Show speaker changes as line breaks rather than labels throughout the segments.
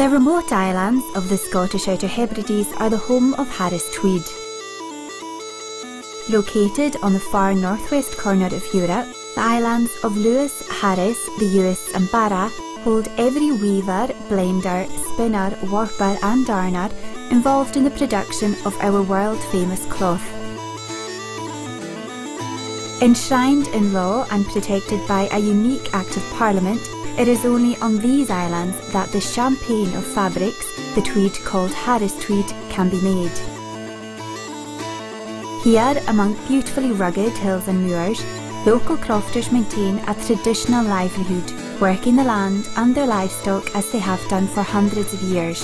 The remote islands of the Scottish Outer Hebrides are the home of Harris Tweed. Located on the far northwest corner of Europe, the islands of Lewis, Harris, the Uist and Barra hold every weaver, blender, spinner, warper and darner involved in the production of our world-famous cloth. Enshrined in law and protected by a unique Act of Parliament, it is only on these islands that the champagne of fabrics, the tweed called Harris Tweed, can be made. Here, among beautifully rugged hills and moors, local crofters maintain a traditional livelihood, working the land and their livestock as they have done for hundreds of years.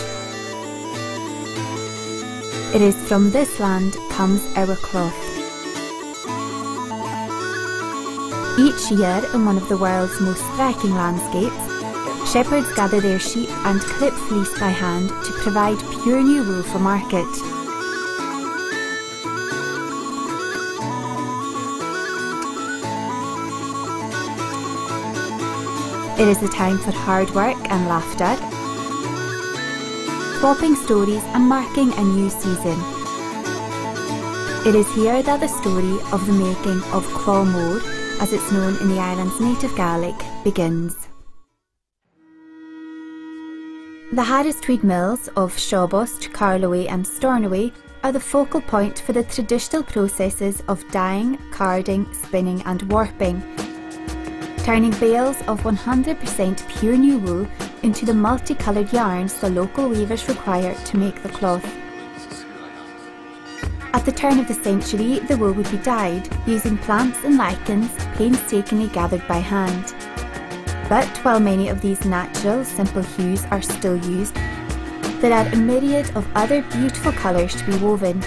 It is from this land comes our cloth. Each year, in one of the world's most striking landscapes, shepherds gather their sheep and clip fleece by hand to provide pure new wool for market. It is a time for hard work and laughter, swapping stories and marking a new season. It is here that the story of the making of claw moor, as it's known in the island's native Gaelic, begins. The Harris Tweed mills of Shawbost, Carloway and Stornoway are the focal point for the traditional processes of dyeing, carding, spinning and warping, turning bales of 100% pure new wool into the multicoloured yarns the local weavers require to make the cloth. At the turn of the century, the wool would be dyed using plants and lichens painstakingly gathered by hand. But while many of these natural, simple hues are still used, there are a myriad of other beautiful colours to be woven,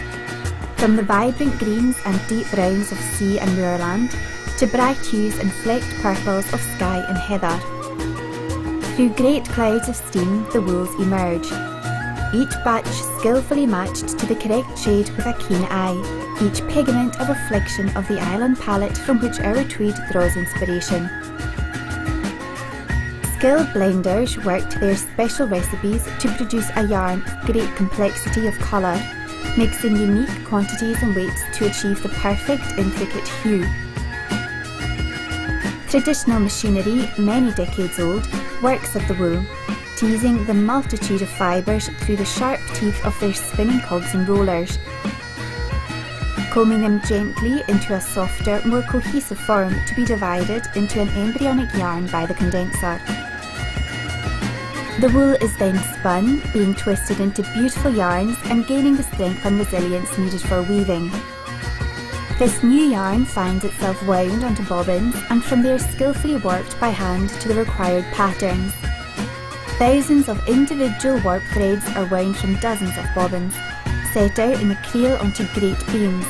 from the vibrant greens and deep browns of sea and moorland to bright hues and flecked purples of sky and heather. Through great clouds of steam, the wools emerge, each batch skillfully matched to the correct shade with a keen eye, each pigment a reflection of the island palette from which our tweed draws inspiration. Skilled blenders work to their special recipes to produce a yarn of great complexity of colour, mixing unique quantities and weights to achieve the perfect intricate hue. Traditional machinery, many decades old, works of the wool, teasing the multitude of fibres through the sharp teeth of their spinning cogs and rollers, combing them gently into a softer, more cohesive form to be divided into an embryonic yarn by the condenser. The wool is then spun, being twisted into beautiful yarns and gaining the strength and resilience needed for weaving. This new yarn finds itself wound onto bobbins and from there skillfully warped by hand to the required patterns. Thousands of individual warp threads are wound from dozens of bobbins, set out in the creel onto great beams.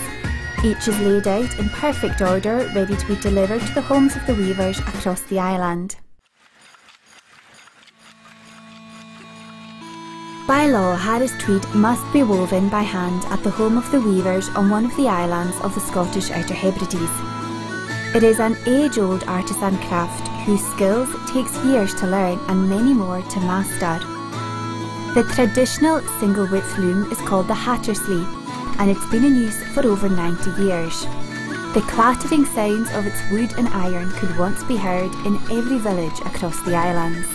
Each is laid out in perfect order, ready to be delivered to the homes of the weavers across the island. By law, Harris Tweed must be woven by hand at the home of the weavers on one of the islands of the Scottish Outer Hebrides. It is an age-old artisan craft whose skills takes years to learn and many more to master. The traditional single-width loom is called the hattersley, and it's been in use for over 90 years. The clattering sounds of its wood and iron could once be heard in every village across the islands.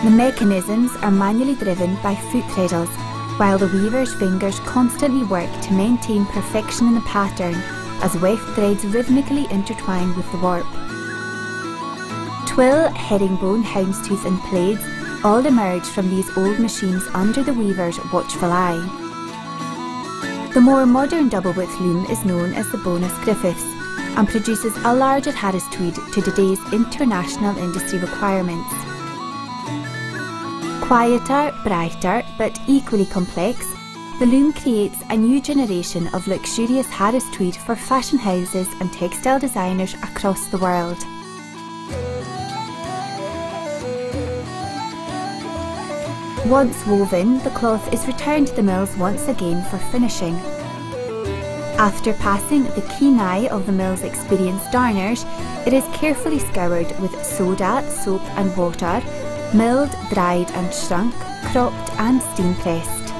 The mechanisms are manually driven by foot treadles, while the weaver's fingers constantly work to maintain perfection in the pattern as weft threads rhythmically intertwine with the warp. Twill, herringbone, houndstooth and plaids all emerge from these old machines under the weaver's watchful eye. The more modern double-width loom is known as the Bonus Griffiths and produces a larger Harris Tweed to today's international industry requirements. Quieter, brighter, but equally complex, the loom creates a new generation of luxurious Harris Tweed for fashion houses and textile designers across the world. Once woven, the cloth is returned to the mills once again for finishing. After passing the keen eye of the mill's experienced darners, it is carefully scoured with soda, soap and water, milled, dried and shrunk, cropped and steam pressed.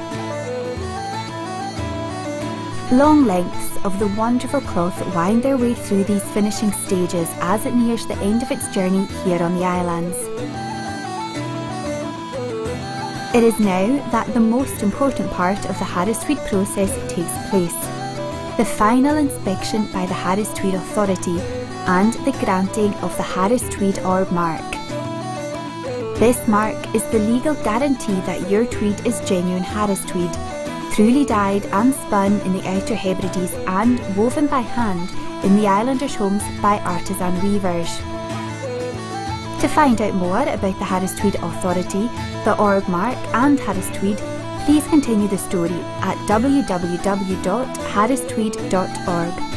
Long lengths of the wonderful cloth wind their way through these finishing stages as it nears the end of its journey here on the islands. It is now that the most important part of the Harris Tweed process takes place, the final inspection by the Harris Tweed Authority and the granting of the Harris Tweed orb mark. This mark is the legal guarantee that your tweed is genuine Harris Tweed, truly dyed and spun in the Outer Hebrides and woven by hand in the islanders' homes by artisan weavers. To find out more about the Harris Tweed Authority, the orb mark and Harris Tweed, please continue the story at www.harristweed.org.